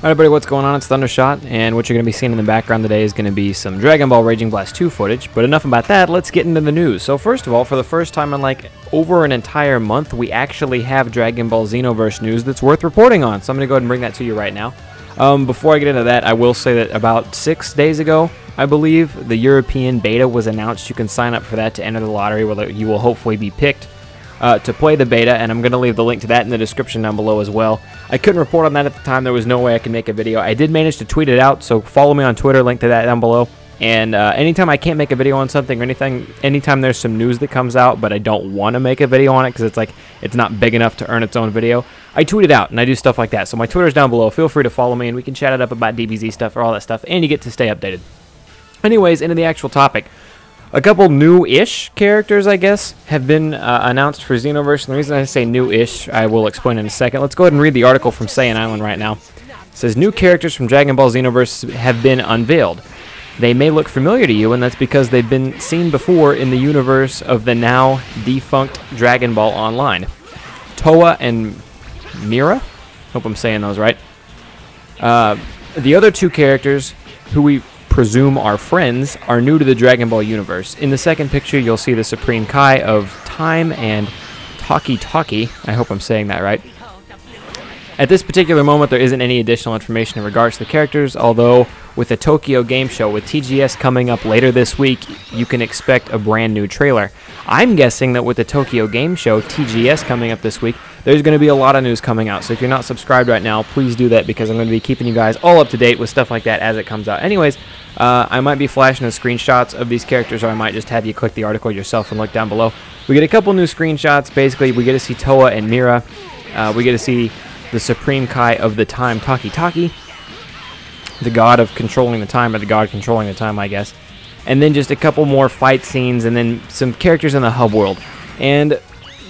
Alright everybody, what's going on? It's Thundershot, and what you're going to be seeing in the background today is going to be some Dragon Ball Raging Blast 2 footage, but enough about that, let's get into the news. So first of all, for the first time in like over an entire month, we actually have Dragon Ball Xenoverse news that's worth reporting on, so I'm going to go ahead and bring that to you right now. Before I get into that, I will say that about 6 days ago, I believe, the European beta was announced. You can sign up for that to enter the lottery where you will hopefully be picked to play the beta, and I'm going to leave the link to that in the description down below as well. I couldn't report on that at the time. There was no way I could make a video. I did manage to tweet it out, so follow me on Twitter, link to that down below. And anytime I can't make a video on something or anytime there's some news that comes out, but I don't want to make a video on it because it's not big enough to earn its own video, I tweet it out and I do stuff like that. So my Twitter's down below. Feel free to follow me and we can chat it up about DBZ stuff or all that stuff, and you get to stay updated. Anyways, into the actual topic. A couple new-ish characters, I guess, have been announced for Xenoverse. And the reason I say new-ish, I will explain in a second. Let's go ahead and read the article from Saiyan Island right now. It says, new characters from Dragon Ball Xenoverse have been unveiled. They may look familiar to you, and that's because they've been seen before in the universe of the now defunct Dragon Ball Online. Toa and Mira? Hope I'm saying those right. The other two characters, who we presume are friends, are new to the Dragon Ball universe. In the second picture, you'll see the Supreme Kai of Time and Taki Taki. I hope I'm saying that right. At this particular moment, there isn't any additional information in regards to the characters, although with the Tokyo Game Show, with TGS coming up later this week, you can expect a brand new trailer. I'm guessing that with the Tokyo Game Show, TGS coming up this week, there's going to be a lot of news coming out. So if you're not subscribed right now, please do that, because I'm going to be keeping you guys all up to date with stuff like that as it comes out. Anyways, I might be flashing the screenshots of these characters, or I might just have you click the article yourself and look down below. We get a couple new screenshots. Basically, we get to see Toa and Mira. We get to see the Supreme Kai of the Time, Taki Taki, the god of controlling the time, or the god controlling the time, I guess. And then just a couple more fight scenes, and then some characters in the hub world. And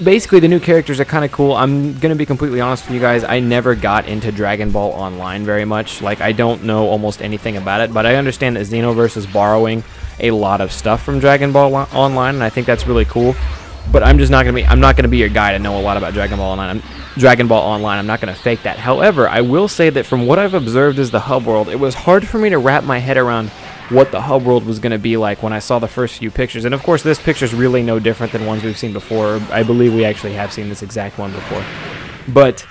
basically, the new characters are kind of cool. I'm going to be completely honest with you guys. I never got into Dragon Ball Online very much. Like, I don't know almost anything about it, but I understand that Xenoverse is borrowing a lot of stuff from Dragon Ball Online, and I think that's really cool. But I'm just not going to be, I'm not going to be your guy to know a lot about Dragon Ball Online. I'm not going to fake that. However, I will say that from what I've observed as the hub world, it was hard for me to wrap my head around what the hub world was going to be like when I saw the first few pictures. And of course, this picture is really no different than ones we've seen before. I believe we actually have seen this exact one before. But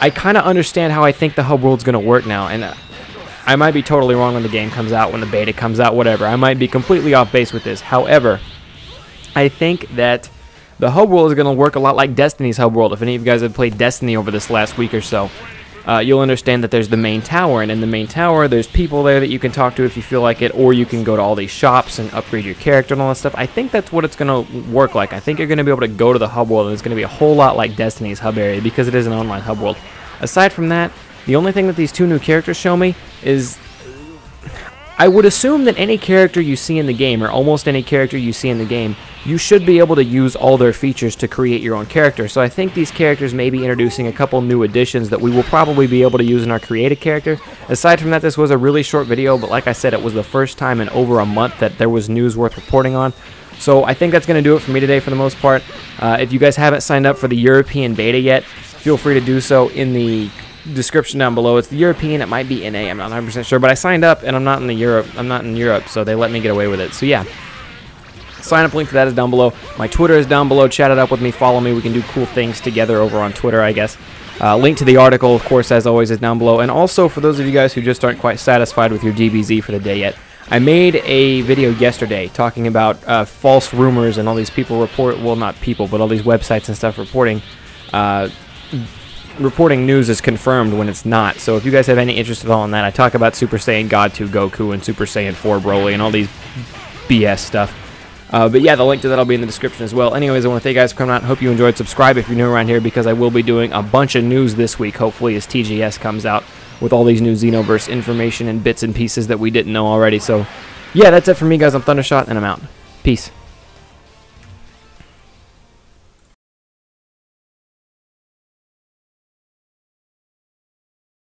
I kind of understand how I think the hub world's going to work now. And I might be totally wrong when the game comes out, when the beta comes out, whatever. I might be completely off base with this. However, I think that the hub world is going to work a lot like Destiny's hub world. If any of you guys have played Destiny over this last week or so, you'll understand that there's the main tower, and in the main tower, there's people there that you can talk to if you feel like it, or you can go to all these shops and upgrade your character and all that stuff. I think that's what it's going to work like. I think you're going to be able to go to the hub world, and it's going to be a whole lot like Destiny's hub area, because it is an online hub world. Aside from that, the only thing that these two new characters show me is, I would assume that any character you see in the game, or almost any character you see in the game, you should be able to use all their features to create your own character. So I think these characters may be introducing a couple new additions that we will probably be able to use in our created character. Aside from that, this was a really short video, but like I said, it was the first time in over a month that there was news worth reporting on. So I think that's going to do it for me today for the most part. If you guys haven't signed up for the European beta yet, feel free to do so in the description down below. It's the European, it might be NA, I'm not 100% sure, but I signed up and I'm not in Europe, so they let me get away with it. So yeah, sign up link to that is down below. My Twitter is down below. Chat it up with me, follow me. We can do cool things together over on Twitter, I guess. Link to the article, of course, as always, is down below. And also, for those of you guys who just aren't quite satisfied with your DBZ for the day yet, I made a video yesterday talking about false rumors and all these people well, not people, but all these websites and stuff reporting news is confirmed when it's not. So if you guys have any interest at all in that, I talk about Super Saiyan God 2 Goku and Super Saiyan 4 Broly and all these BS stuff. But yeah, the link to that will be in the description as well. Anyways, I want to thank you guys for coming out. Hope you enjoyed. Subscribe if you're new around here, because I will be doing a bunch of news this week, hopefully, as TGS comes out with all these new Xenoverse information and bits and pieces that we didn't know already. So yeah, that's it for me, guys. I'm Thundershot, and I'm out. Peace.